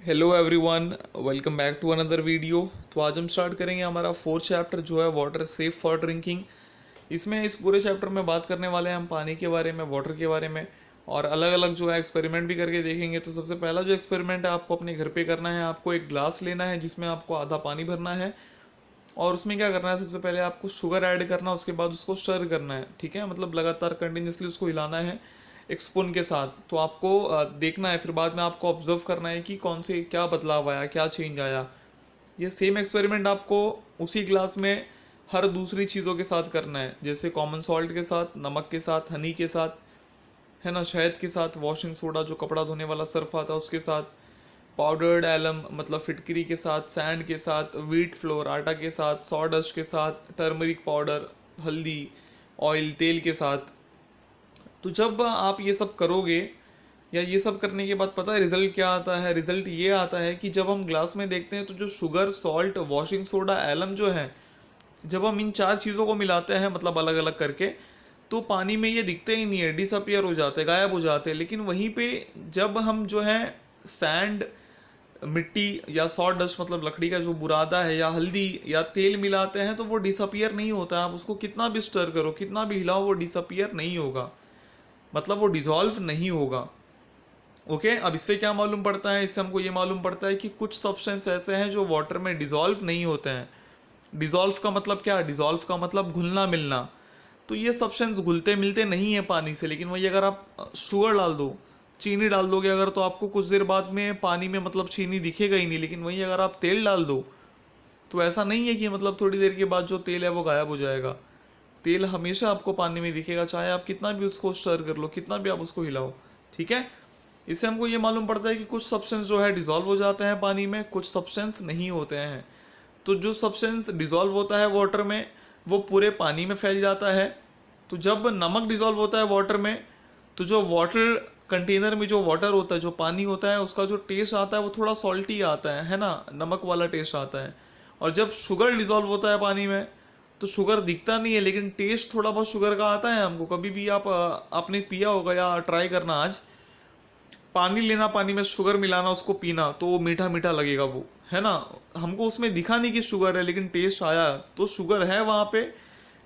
Hello everyone, welcome back to another video. तो आज हम स्टार्ट करेंगे हमारा फोर्थ चैप्टर जो है वाटर सेफ फॉर ड्रिंकिंग। इसमें इस पूरे चैप्टर में बात करने वाले हैं हम पानी के बारे में, वाटर के बारे में, और अलग अलग जो है एक्सपेरिमेंट भी करके देखेंगे। तो सबसे पहला जो एक्सपेरिमेंट है आपको अपने घर पे करना है। आपको एक ग्लास लेना है जिसमें आपको आधा पानी भरना है, और उसमें क्या करना है, सबसे पहले आपको शुगर ऐड करना है, उसके बाद उसको स्टर करना है। ठीक है, मतलब लगातार कंटिन्यूसली उसको हिलाना है एक स्पून के साथ। तो आपको देखना है, फिर बाद में आपको ऑब्जर्व करना है कि कौन से क्या बदलाव आया, क्या चेंज आया। ये सेम एक्सपेरिमेंट आपको उसी ग्लास में हर दूसरी चीज़ों के साथ करना है, जैसे कॉमन सॉल्ट के साथ, नमक के साथ, हनी के साथ, है ना, शहद के साथ, वॉशिंग सोडा जो कपड़ा धोने वाला सर्फ आता है उसके साथ, पाउडर्ड एलम मतलब फिटकरी के साथ, सैंड के साथ, व्हीट फ्लोर आटा के साथ, सॉडस्ट के साथ, टर्मरिक पाउडर, हल्दी, ऑयल, तेल के साथ। तो जब आप ये सब करोगे या ये सब करने के बाद पता है रिजल्ट क्या आता है? रिजल्ट ये आता है कि जब हम ग्लास में देखते हैं तो जो sugar, salt, washing soda, alum जो है, जब हम इन चार चीज़ों को मिलाते हैं मतलब अलग अलग करके, तो पानी में ये दिखते ही नहीं है, डिसअपियर हो जाते हैं, गायब हो जाते हैं। लेकिन वहीं पे जब हम जो है सैंड, मिट्टी या सॉ डस्ट मतलब लकड़ी का जो बुरादा है, या हल्दी या तेल मिलाते हैं, तो वो डिसअपियर नहीं होता है। आप उसको कितना भी स्टर करो, कितना भी हिलाओ, वो डिसअपियर नहीं होगा, मतलब वो डिजॉल्व नहीं होगा। ओके, अब इससे क्या मालूम पड़ता है? इससे हमको ये मालूम पड़ता है कि कुछ सब्सटेंस ऐसे हैं जो वाटर में डिजॉल्व नहीं होते हैं। डिजॉल्व का मतलब क्या? डिजॉल्व का मतलब घुलना मिलना। तो ये सब्सटेंस घुलते मिलते नहीं है पानी से, लेकिन वही अगर आप शुगर डाल दो, चीनी डाल दोगे अगर, तो आपको कुछ देर बाद में पानी में मतलब चीनी दिखेगा ही नहीं। लेकिन वही अगर आप तेल डाल दो, तो ऐसा नहीं है कि मतलब थोड़ी देर के बाद जो तेल है वो गायब हो जाएगा। तेल हमेशा आपको पानी में दिखेगा, चाहे आप कितना भी उसको स्टर कर लो, कितना भी आप उसको हिलाओ। ठीक है, इससे हमको ये मालूम पड़ता है कि कुछ सब्सटेंस जो है डिजॉल्व हो जाते हैं पानी में, कुछ सब्सटेंस नहीं होते हैं। तो जो सब्सटेंस डिजॉल्व होता है वाटर में, वो पूरे पानी में फैल जाता है। तो जब नमक डिजॉल्व होता है वाटर में, तो जो वाटर कंटेनर में जो वाटर होता है, जो पानी होता है, उसका जो टेस्ट आता है वो थोड़ा सॉल्टी आता है ना, नमक वाला टेस्ट आता है। और जब शुगर डिजॉल्व होता है पानी में, तो शुगर दिखता नहीं है, लेकिन टेस्ट थोड़ा बहुत शुगर का आता है हमको। कभी भी आप आपने पिया होगा या ट्राई करना आज, पानी लेना, पानी में शुगर मिलाना, उसको पीना, तो वो मीठा मीठा लगेगा वो, है ना। हमको उसमें दिखा नहीं कि शुगर है, लेकिन टेस्ट आया तो शुगर है वहाँ पे।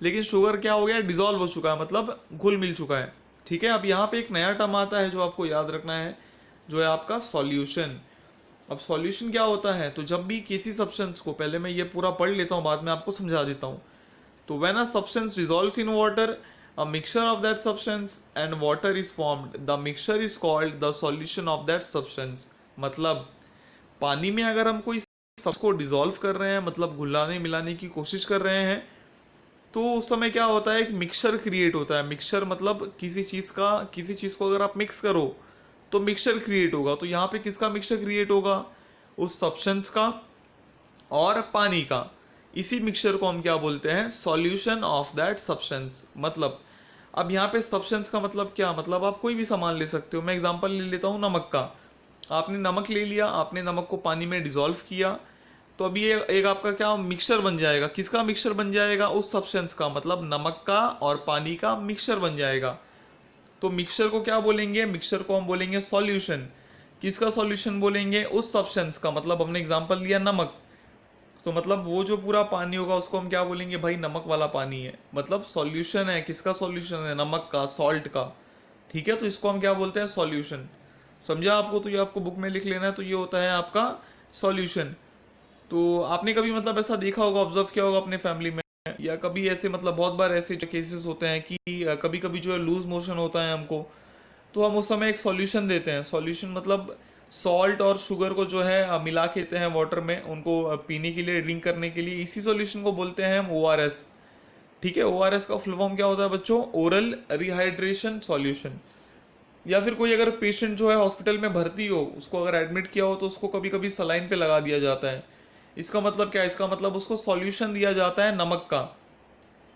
लेकिन शुगर क्या हो गया? डिजॉल्व हो चुका है, मतलब घुल मिल चुका है। ठीक है, अब यहाँ पे एक नया टर्म आता है जो आपको याद रखना है, जो है आपका सॉल्यूशन। अब सॉल्यूशन क्या होता है? तो जब भी किसी सब्सटेंस को, पहले मैं ये पूरा पढ़ लेता हूँ, बाद में आपको समझा देता हूँ। तो when a substance dissolves in water, a mixture of that substance and water is formed. The mixture is called the solution of that substance. मतलब पानी में अगर हम कोई सब को डिसॉल्व कर रहे हैं, मतलब घुलाने मिलाने की कोशिश कर रहे हैं, तो उस समय क्या होता है? एक मिक्सचर क्रिएट होता है। मिक्सचर मतलब किसी चीज़ को अगर आप मिक्स करो तो मिक्सचर क्रिएट होगा। तो यहाँ पे किसका मिक्सचर क्रिएट होगा? उस सब्सटेंस का और पानी का। इसी मिक्सचर को हम क्या बोलते हैं? Solution of that substance. मतलब अब यहाँ पे सब्सटेंस का मतलब क्या? मतलब आप कोई भी सामान ले सकते हो। मैं एग्जांपल ले लेता हूँ नमक का। आपने नमक ले लिया, आपने नमक को पानी में डिसॉल्व किया, तो अभी ये एक आपका क्या मिक्सचर बन जाएगा? किसका मिक्सचर बन जाएगा? उस सब्सटेंस का, मतलब नमक का और पानी का मिक्सचर बन जाएगा। तो मिक्सचर को क्या बोलेंगे? मिक्सचर को हम बोलेंगे सॉल्यूशन। किसका सॉल्यूशन बोलेंगे? उस सब्सटेंस का। मतलब हमने एग्जांपल लिया नमक, तो मतलब वो जो पूरा पानी होगा उसको हम क्या बोलेंगे? भाई नमक वाला पानी है, मतलब सॉल्यूशन है। किसका सॉल्यूशन है? नमक का, सॉल्ट का। ठीक है, तो इसको हम क्या बोलते हैं? सॉल्यूशन। समझा आपको? तो ये आपको बुक में लिख लेना है। तो ये होता है आपका सॉल्यूशन। तो आपने कभी मतलब ऐसा देखा होगा, ऑब्जर्व किया होगा अपने फैमिली में, या कभी ऐसे मतलब बहुत बार ऐसे जो केसेस होते हैं कि कभी कभी जो है लूज मोशन होता है हमको, तो हम उस समय एक सॉल्यूशन देते हैं। सॉल्यूशन मतलब सॉल्ट और शुगर को जो है मिला के देते हैं वाटर में, उनको पीने के लिए, ड्रिंक करने के लिए। इसी सॉल्यूशन को बोलते हैं हम ORS। ठीक है, ORS का फुल फॉर्म क्या होता है बच्चों? Oral rehydration solution. या फिर कोई अगर पेशेंट जो है हॉस्पिटल में भर्ती हो, उसको अगर एडमिट किया हो, तो उसको कभी कभी सलाइन पे लगा दिया जाता है। इसका मतलब क्या है? इसका मतलब उसको सॉल्यूशन दिया जाता है नमक का।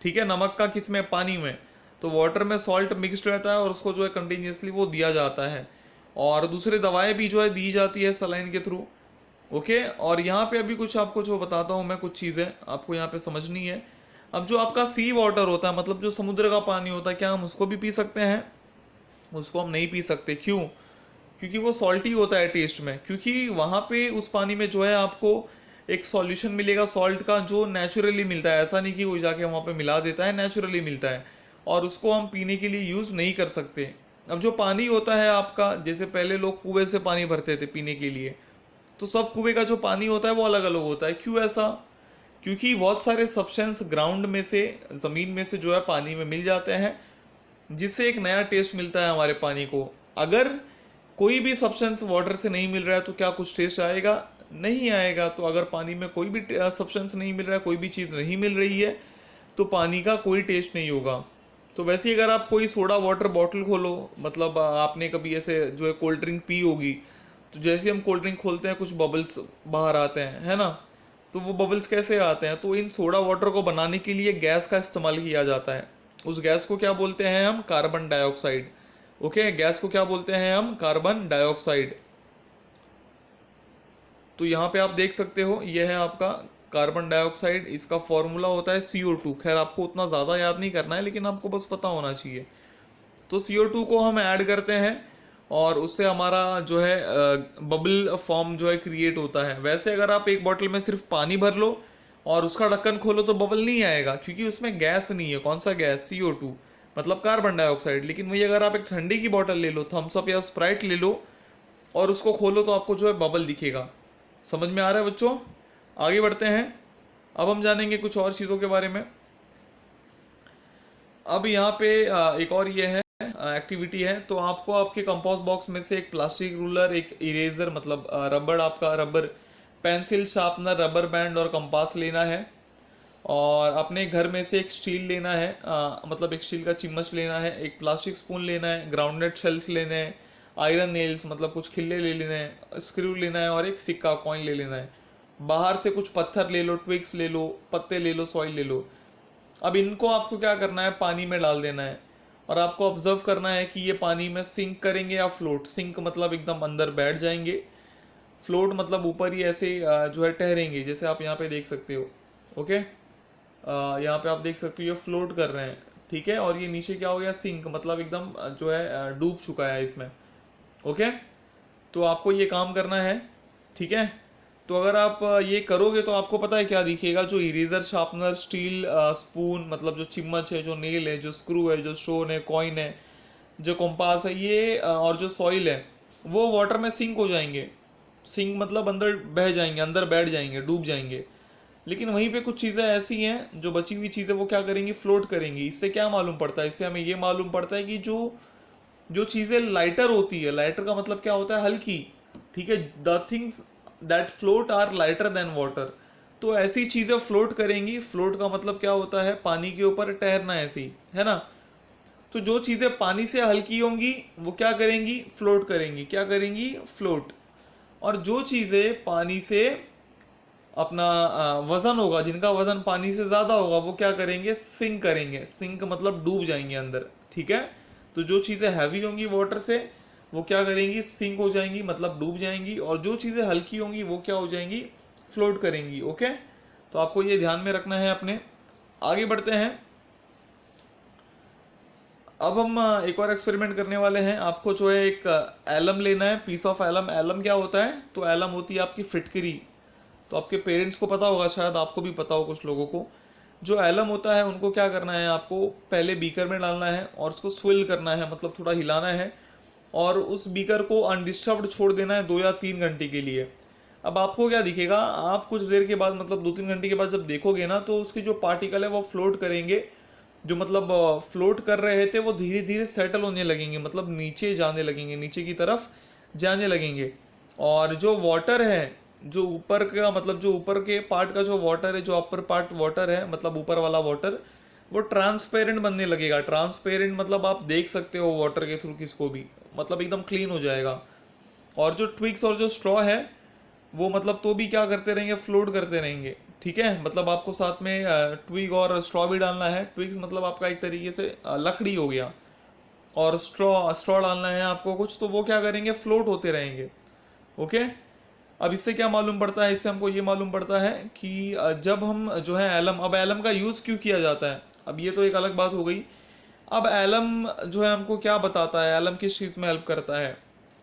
ठीक है, नमक का किस में? पानी में। तो वाटर में सॉल्ट मिक्सड रहता है और उसको जो है कंटिन्यूसली वो दिया जाता है। और दूसरी दवाएं भी जो है दी जाती है सलाइन के थ्रू। ओके, और यहाँ पे अभी कुछ आपको जो बताता हूँ मैं, कुछ चीज़ें आपको यहाँ पे समझनी है। अब जो आपका सी वाटर होता है, मतलब जो समुद्र का पानी होता है, क्या हम उसको भी पी सकते हैं? उसको हम नहीं पी सकते। क्यों? क्योंकि वो सॉल्टी होता है टेस्ट में, क्योंकि वहाँ पे उस पानी में जो है आपको एक सॉल्यूशन मिलेगा सॉल्ट का, जो नेचुरली मिलता है, ऐसा नहीं कि कोई जाके वहाँ पे मिला देता है, नेचुरली मिलता है, और उसको हम पीने के लिए यूज़ नहीं कर सकते। अब जो पानी होता है आपका, जैसे पहले लोग कुएं से पानी भरते थे पीने के लिए, तो सब कुएं का जो पानी होता है वो अलग अलग होता है। क्यों ऐसा? क्योंकि बहुत सारे सब्सटेंस ग्राउंड में से, ज़मीन में से जो है पानी में मिल जाते हैं, जिससे एक नया टेस्ट मिलता है हमारे पानी को। अगर कोई भी सब्सटेंस वाटर से नहीं मिल रहा है तो क्या कुछ टेस्ट आएगा? नहीं आएगा। तो अगर पानी में कोई भी सब्सटेंस नहीं मिल रहा है, कोई भी चीज़ नहीं मिल रही है, तो पानी का कोई टेस्ट नहीं होगा। तो वैसे ही अगर आप कोई सोडा वाटर बॉटल खोलो, मतलब आपने कभी ऐसे जो है कोल्ड ड्रिंक पी होगी, तो जैसे हम कोल्ड ड्रिंक खोलते हैं कुछ बबल्स बाहर आते हैं, है ना? तो वो बबल्स कैसे आते हैं? तो इन सोडा वाटर को बनाने के लिए गैस का इस्तेमाल किया जाता है। उस गैस को क्या बोलते हैं हम? Carbon dioxide. ओके, गैस को क्या बोलते हैं हम? Carbon dioxide. तो यहाँ पे आप देख सकते हो, ये है आपका कार्बन डाइऑक्साइड, इसका फॉर्मूला होता है CO2। खैर आपको उतना ज़्यादा याद नहीं करना है, लेकिन आपको बस पता होना चाहिए। तो CO2 को हम ऐड करते हैं और उससे हमारा जो है बबल फॉर्म जो है क्रिएट होता है। वैसे अगर आप एक बॉटल में सिर्फ पानी भर लो और उसका ढक्कन खोलो तो बबल नहीं आएगा, क्योंकि उसमें गैस नहीं है। कौन सा गैस? CO2, मतलब कार्बन डाइऑक्साइड। लेकिन वही अगर आप एक ठंडी की बॉटल ले लो, थम्स अप या स्प्राइट ले लो, और उसको खोलो तो आपको जो है बबल दिखेगा। समझ में आ रहा है बच्चों? आगे बढ़ते हैं। अब हम जानेंगे कुछ और चीज़ों के बारे में। अब यहाँ पे एक और ये है एक्टिविटी है। तो आपको आपके कंपोस्ट बॉक्स में से एक प्लास्टिक रूलर, एक इरेजर मतलब रबड़, आपका rubber pencil, sharpener, rubber band और कंपास लेना है। और अपने घर में से एक स्टील लेना है, मतलब एक स्टील का चम्मच लेना है, एक प्लास्टिक स्पून लेना है, ग्राउंडनट शेल्स लेने हैं, आयरन नेल्स मतलब कुछ खिल्ले ले लेने हैं, स्क्रू लेना है, और एक सिक्का कॉइन ले लेना है। बाहर से कुछ पत्थर ले लो, ट्विग्स ले लो, पत्ते ले लो, सॉइल ले लो। अब इनको आपको क्या करना है? पानी में डाल देना है, और आपको ऑब्जर्व करना है कि ये पानी में सिंक करेंगे या फ्लोट। सिंक मतलब एकदम अंदर बैठ जाएंगे, फ्लोट मतलब ऊपर ही ऐसे जो है ठहरेंगे, जैसे आप यहाँ पे देख सकते हो। ओके, यहाँ पे आप देख सकते हो ये फ्लोट कर रहे हैं, ठीक है। और ये नीचे क्या हो गया? सिंक, मतलब एकदम जो है डूब चुका है इसमें। ओके, तो आपको ये काम करना है, ठीक है। तो अगर आप ये करोगे तो आपको पता है क्या दिखेगा? जो इरेजर, शार्पनर, स्टील स्पून मतलब जो चिम्मच है, जो नेल है, जो स्क्रू है, जो स्टोन है, कॉइन है, जो कंपास है, ये और जो सॉइल है, वो वाटर में सिंक हो जाएंगे। सिंक मतलब अंदर बह जाएंगे, अंदर बैठ जाएंगे, डूब जाएंगे। लेकिन वहीं पे कुछ चीज़ें ऐसी हैं, जो बची हुई चीज़ें वो क्या करेंगी? फ्लोट करेंगी। इससे क्या मालूम पड़ता है? इससे हमें ये मालूम पड़ता है कि जो जो चीज़ें लाइटर होती है, लाइटर का मतलब क्या होता है? हल्की, ठीक है। The things that float are lighter than water. तो ऐसी चीज़ें फ्लोट करेंगी। फ्लोट का मतलब क्या होता है? पानी के ऊपर तैरना, ऐसी, है ना। तो जो चीज़ें पानी से हल्की होंगी वो क्या करेंगी? फ्लोट करेंगी। क्या करेंगी? फ्लोट। और जो चीज़ें पानी से अपना वजन होगा, जिनका वजन पानी से ज़्यादा होगा, वो क्या करेंगे? सिंक करेंगे। सिंक मतलब डूब जाएंगे अंदर, ठीक है। तो जो चीज़ें हैवी होंगी वाटर से, वो क्या करेंगी? सिंक हो जाएंगी, मतलब डूब जाएंगी। और जो चीज़ें हल्की होंगी वो क्या हो जाएंगी? फ्लोट करेंगी। ओके, तो आपको ये ध्यान में रखना है अपने। आगे बढ़ते हैं। अब हम एक और एक्सपेरिमेंट करने वाले हैं। आपको जो है एक एलम लेना है, पीस ऑफ एलम। एलम क्या होता है? तो एलम होती है आपकी फिटकरी। तो आपके पेरेंट्स को पता होगा, शायद आपको भी पता हो कुछ लोगों को। जो एलम होता है उनको क्या करना है? आपको पहले बीकर में डालना है और उसको स्विल करना है, मतलब थोड़ा हिलाना है, और उस बीकर को अनडिस्टर्ब्ड छोड़ देना है 2 या 3 घंटे के लिए। अब आपको क्या दिखेगा? आप कुछ देर के बाद, मतलब 2-3 घंटे के बाद जब देखोगे ना, तो उसके जो पार्टिकल है वो फ्लोट करेंगे। जो मतलब फ्लोट कर रहे थे वो धीरे धीरे सेटल होने लगेंगे, मतलब नीचे जाने लगेंगे, नीचे की तरफ जाने लगेंगे। और जो वाटर है, जो ऊपर का मतलब जो ऊपर के पार्ट का जो वाटर है, जो अपर पार्ट वाटर है, मतलब ऊपर वाला वाटर, वो ट्रांसपेरेंट बनने लगेगा। ट्रांसपेरेंट मतलब आप देख सकते हो वाटर के थ्रू किसको भी, मतलब एकदम क्लीन हो जाएगा। और जो ट्विग्स और जो स्ट्रॉ है वो मतलब तो भी क्या करते रहेंगे? फ्लोट करते रहेंगे, ठीक है। मतलब आपको साथ में ट्विग और स्ट्रॉ भी डालना है। ट्विग्स मतलब आपका एक तरीके से लकड़ी हो गया, और स्ट्रॉ स्ट्रॉ डालना है आपको कुछ, तो वो क्या करेंगे? फ्लोट होते रहेंगे। ओके, अब इससे क्या मालूम पड़ता है? इससे हमको ये मालूम पड़ता है कि जब हम जो है एलम, अब एलम का यूज़ क्यों किया जाता है, अब ये तो एक अलग बात हो गई। अब एलम जो है हमको क्या बताता है? एलम किस चीज़ में हेल्प करता है?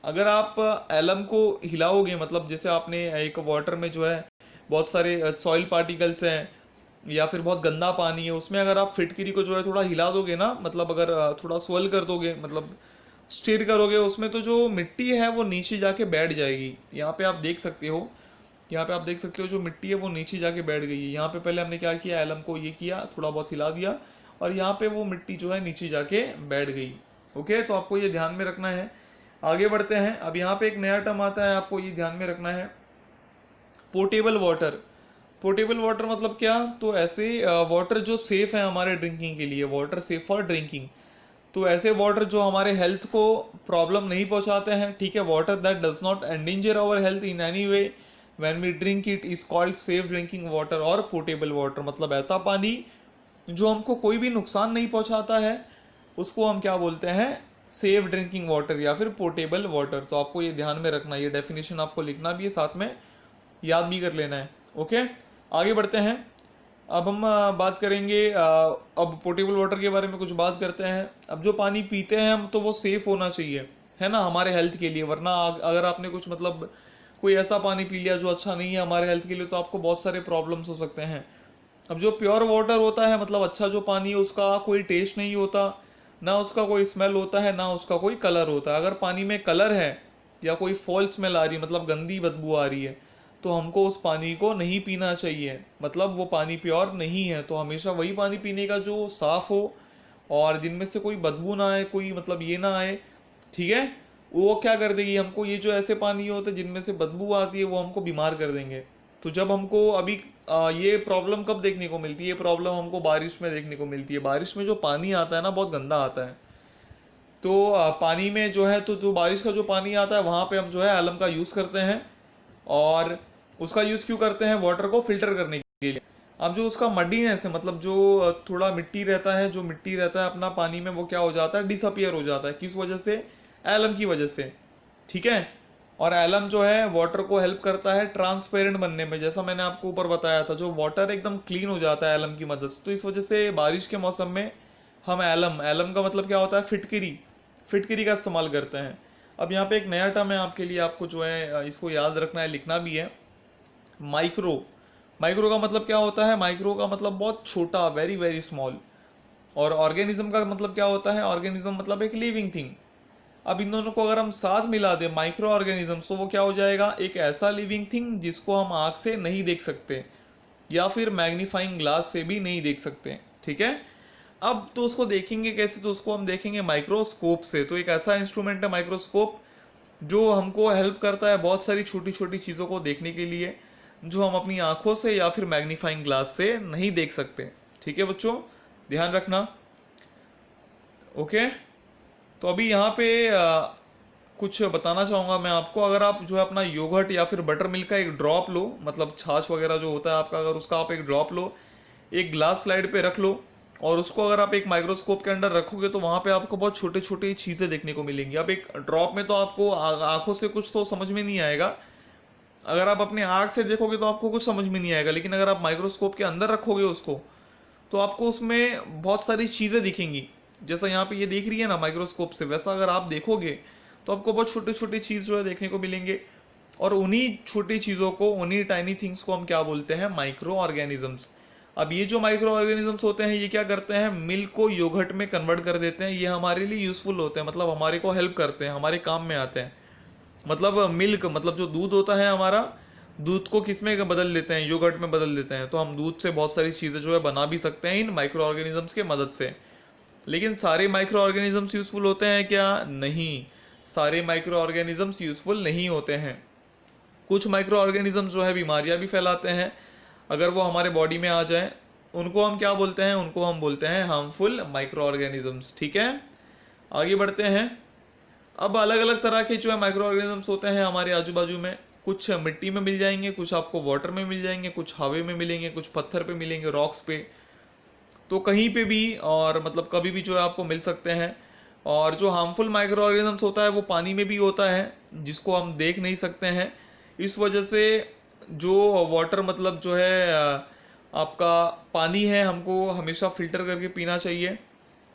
अगर आप एलम को हिलाओगे, मतलब जैसे आपने एक वाटर में जो है बहुत सारे सॉइल पार्टिकल्स हैं या फिर बहुत गंदा पानी है, उसमें अगर आप फिटकरी को जो है थोड़ा हिला दोगे ना, मतलब अगर थोड़ा स्वेल कर दोगे, मतलब स्टिर करोगे उसमें, तो जो मिट्टी है वो नीचे जाके बैठ जाएगी। यहाँ पे आप देख सकते हो, यहाँ पे आप देख सकते हो जो मिट्टी है वो नीचे जाके बैठ गई है। यहाँ पे पहले हमने क्या किया, एलम को ये किया, थोड़ा बहुत हिला दिया, और यहाँ पे वो मिट्टी जो है नीचे जाके बैठ गई। ओके, तो आपको ये ध्यान में रखना है। आगे बढ़ते हैं। अब यहाँ पे एक नया टर्म आता है, आपको ये ध्यान में रखना है, पोर्टेबल वाटर। पोर्टेबल वाटर मतलब क्या, तो ऐसे वाटर जो सेफ है हमारे ड्रिंकिंग के लिए, वाटर सेफ फॉर ड्रिंकिंग। तो ऐसे वाटर जो हमारे हेल्थ को प्रॉब्लम नहीं पहुंचाते हैं, ठीक है, water that does not endanger our health in any way when we drink it is called safe drinking water और पोर्टेबल वाटर। मतलब ऐसा पानी जो हमको कोई भी नुकसान नहीं पहुंचाता है, उसको हम क्या बोलते हैं, सेफ ड्रिंकिंग वाटर या फिर पोर्टेबल वाटर। तो आपको ये ध्यान में रखना, ये डेफिनेशन आपको लिखना भी है, साथ में याद भी कर लेना है। ओके, आगे बढ़ते हैं। अब हम बात करेंगे, अब पोर्टेबल वाटर के बारे में कुछ बात करते हैं। अब जो पानी पीते हैं हम, तो वो सेफ होना चाहिए, है ना, हमारे हेल्थ के लिए। वरना अगर आपने कुछ मतलब कोई ऐसा पानी पी लिया जो अच्छा नहीं है हमारे हेल्थ के लिए, तो आपको बहुत सारे प्रॉब्लम्स हो सकते हैं। अब जो प्योर वाटर होता है, मतलब अच्छा जो पानी है, उसका कोई टेस्ट नहीं होता, ना उसका कोई स्मेल होता है, ना उसका कोई कलर होता है। अगर पानी में कलर है या कोई फॉल स्मेल आ रही है, मतलब गंदी बदबू आ रही है, तो हमको उस पानी को नहीं पीना चाहिए, मतलब वो पानी प्योर नहीं है। तो हमेशा वही पानी पीने का जो साफ़ हो और जिनमें से कोई बदबू ना आए, कोई मतलब ये ना आए, ठीक है। वो क्या कर देगी हमको, ये जो ऐसे पानी होते हैं जिनमें से बदबू आती है, वो हमको बीमार कर देंगे। तो जब हमको अभी ये प्रॉब्लम कब देखने को मिलती है, ये प्रॉब्लम हमको बारिश में देखने को मिलती है। बारिश में जो पानी आता है ना, बहुत गंदा आता है। तो पानी में जो है, तो जो बारिश का जो पानी आता है, वहाँ पे हम जो है एलम का यूज़ करते हैं। और उसका यूज़ क्यों करते हैं, वाटर को फिल्टर करने के लिए। अब जो उसका मडीनेस है, मतलब जो थोड़ा मिट्टी रहता है, जो मिट्टी रहता है अपना पानी में, वो क्या हो जाता है, डिसअपियर हो जाता है। किस वजह से, एलम की वजह से, ठीक है। और एलम जो है वाटर को हेल्प करता है ट्रांसपेरेंट बनने में, जैसा मैंने आपको ऊपर बताया था, जो वाटर एकदम क्लीन हो जाता है एलम की मदद से। तो इस वजह से बारिश के मौसम में हम एलम, एलम का मतलब क्या होता है, फिटकरी, फिटकरी का इस्तेमाल करते हैं। अब यहाँ पे एक नया टर्म है आपके लिए, आपको जो है इसको याद रखना है, लिखना भी है, माइक्रो। माइक्रो का मतलब क्या होता है, माइक्रो का मतलब बहुत छोटा, वेरी वेरी स्मॉल। और ऑर्गेनिज्म का मतलब क्या होता है, ऑर्गेनिज्म मतलब एक लिविंग थिंग। अब इन दोनों को अगर हम साथ मिला दें, माइक्रो ऑर्गेनिजम्स, तो वो क्या हो जाएगा, एक ऐसा लिविंग थिंग जिसको हम आँख से नहीं देख सकते या फिर मैग्नीफाइंग ग्लास से भी नहीं देख सकते, ठीक है। अब तो उसको देखेंगे कैसे, तो उसको हम देखेंगे माइक्रोस्कोप से। तो एक ऐसा इंस्ट्रूमेंट है माइक्रोस्कोप, जो हमको हेल्प करता है बहुत सारी छोटी छोटी चीज़ों को देखने के लिए, जो हम अपनी आंखों से या फिर मैग्नीफाइंग ग्लास से नहीं देख सकते, ठीक है बच्चों, ध्यान रखना। ओके, तो अभी यहाँ पे कुछ बताना चाहूँगा मैं आपको। अगर आप जो है अपना योगर्ट या फिर बटर मिल्क का एक ड्रॉप लो, मतलब छाछ वगैरह जो होता है आपका, अगर उसका आप एक ड्रॉप लो, एक ग्लास स्लाइड पे रख लो, और उसको अगर आप एक माइक्रोस्कोप के अंदर रखोगे, तो वहाँ पे आपको बहुत छोटे छोटे चीज़ें देखने को मिलेंगी। अब एक ड्रॉप में तो आपको आंखों से कुछ तो समझ में नहीं आएगा, अगर आप अपने आँख से देखोगे तो आपको कुछ समझ में नहीं आएगा, लेकिन अगर आप माइक्रोस्कोप के अंदर रखोगे उसको, तो आपको उसमें बहुत सारी चीज़ें दिखेंगी। जैसा यहाँ पे ये देख रही है ना माइक्रोस्कोप से, वैसा अगर आप देखोगे तो आपको बहुत छोटे छोटे चीज़ जो है देखने को मिलेंगे। और उन्हीं छोटी चीज़ों को, उन्हीं टाइनी थिंग्स को हम क्या बोलते हैं, माइक्रो ऑर्गेनिजम्स। अब ये जो माइक्रो ऑर्गेनिजम्स होते हैं, ये क्या करते हैं, मिल्क को योगर्ट में कन्वर्ट कर देते हैं। ये हमारे लिए यूज़फुल होते हैं, मतलब हमारे को हेल्प करते हैं, हमारे काम में आते हैं। मतलब मिल्क, मतलब जो दूध होता है हमारा, दूध को किस में बदल देते हैं, योगर्ट में बदल देते हैं। तो हम दूध से बहुत सारी चीज़ें जो है बना भी सकते हैं इन माइक्रो ऑर्गेनिजम्स के मदद से। लेकिन सारे माइक्रो ऑर्गेनिजम्स यूज़फुल होते हैं क्या, नहीं, सारे माइक्रो ऑर्गेनिजम्स यूज़फुल नहीं होते हैं। कुछ माइक्रो ऑर्गेनिजम्स जो है बीमारियां भी फैलाते हैं, अगर वो हमारे बॉडी में आ जाए, उनको हम क्या बोलते हैं, उनको हम बोलते हैं हार्मफुल माइक्रो ऑर्गेनिजम्स, ठीक है। आगे बढ़ते हैं। अब अलग अलग तरह के जो है माइक्रो ऑर्गेनिजम्स होते हैं हमारे आजू बाजू में। कुछ मिट्टी में मिल जाएंगे, कुछ आपको वाटर में मिल जाएंगे, कुछ हवा में मिलेंगे, कुछ पत्थर पे मिलेंगे, रॉक्स पे, तो कहीं पे भी, और मतलब कभी भी जो है आपको मिल सकते हैं। और जो हार्मफुल माइक्रो ऑर्गेनिजम्स होता है वो पानी में भी होता है, जिसको हम देख नहीं सकते हैं। इस वजह से जो वाटर, मतलब जो है आपका पानी है, हमको हमेशा फिल्टर करके पीना चाहिए।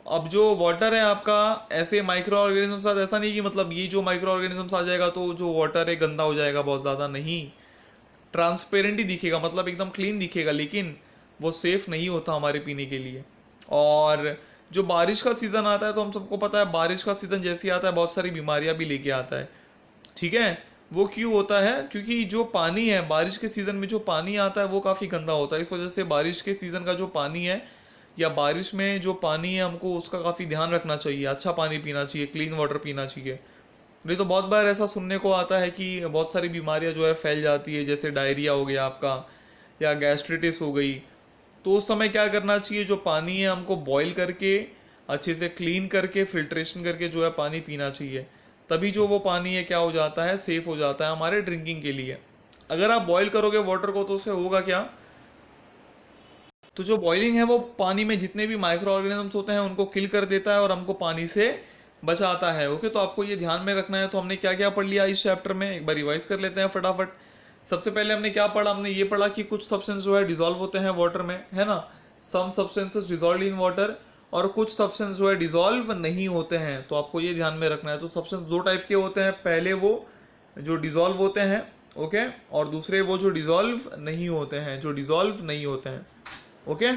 अब जो वाटर है आपका, ऐसे माइक्रो ऑर्गेनिज्म साथ ऐसा नहीं कि मतलब ये जो माइक्रो ऑर्गेनिज्म आ जाएगा तो जो वाटर है गंदा हो जाएगा बहुत ज़्यादा, नहीं, ट्रांसपेरेंट ही दिखेगा, मतलब एकदम क्लीन दिखेगा, लेकिन वो सेफ नहीं होता हमारे पीने के लिए। और जो बारिश का सीज़न आता है तो हम सबको पता है बारिश का सीज़न जैसे ही आता है बहुत सारी बीमारियां भी लेके आता है, ठीक है। वो क्यों होता है? क्योंकि जो पानी है बारिश के सीज़न में, जो पानी आता है वो काफ़ी गंदा होता है। इस वजह से बारिश के सीज़न का जो पानी है या बारिश में जो पानी है हमको उसका काफ़ी ध्यान रखना चाहिए, अच्छा पानी पीना चाहिए, क्लीन वाटर पीना चाहिए। नहीं तो बहुत बार ऐसा सुनने को आता है कि बहुत सारी बीमारियां जो है फैल जाती है, जैसे डायरिया हो गया आपका या गैस्ट्रिटिस हो गई। तो उस समय क्या करना चाहिए, जो पानी है हमको बॉईल करके अच्छे से क्लीन करके फिल्ट्रेशन करके जो है पानी पीना चाहिए। तभी जो वो पानी है क्या हो जाता है, सेफ हो जाता है हमारे ड्रिंकिंग के लिए। अगर आप बॉईल करोगे वाटर को तो उससे होगा क्या, तो जो बॉइलिंग है वो पानी में जितने भी माइक्रो ऑर्गेनिजम्स होते हैं उनको किल कर देता है और हमको पानी से बचाता है। ओके, तो आपको ये ध्यान में रखना है। तो हमने क्या क्या पढ़ लिया इस चैप्टर में, एक बार रिवाइज कर लेते हैं फटाफट। सबसे पहले हमने क्या पढ़ा, हमने ये पढ़ा कि कुछ सब्सटेंस जो है डिजोल्व होते हैं वाटर में, है ना, some substances dissolve in water, और कुछ सब्सटेंस जो है डिजोल्व नहीं होते हैं। तो आपको ये ध्यान में रखना है। तो सब्सटेंस दो टाइप के होते हैं, पहले वो जो डिजोल्व होते हैं, ओके, और दूसरे वो जो डिजोल्व नहीं होते हैं, जो डिजोल्व नहीं होते हैं, ओके।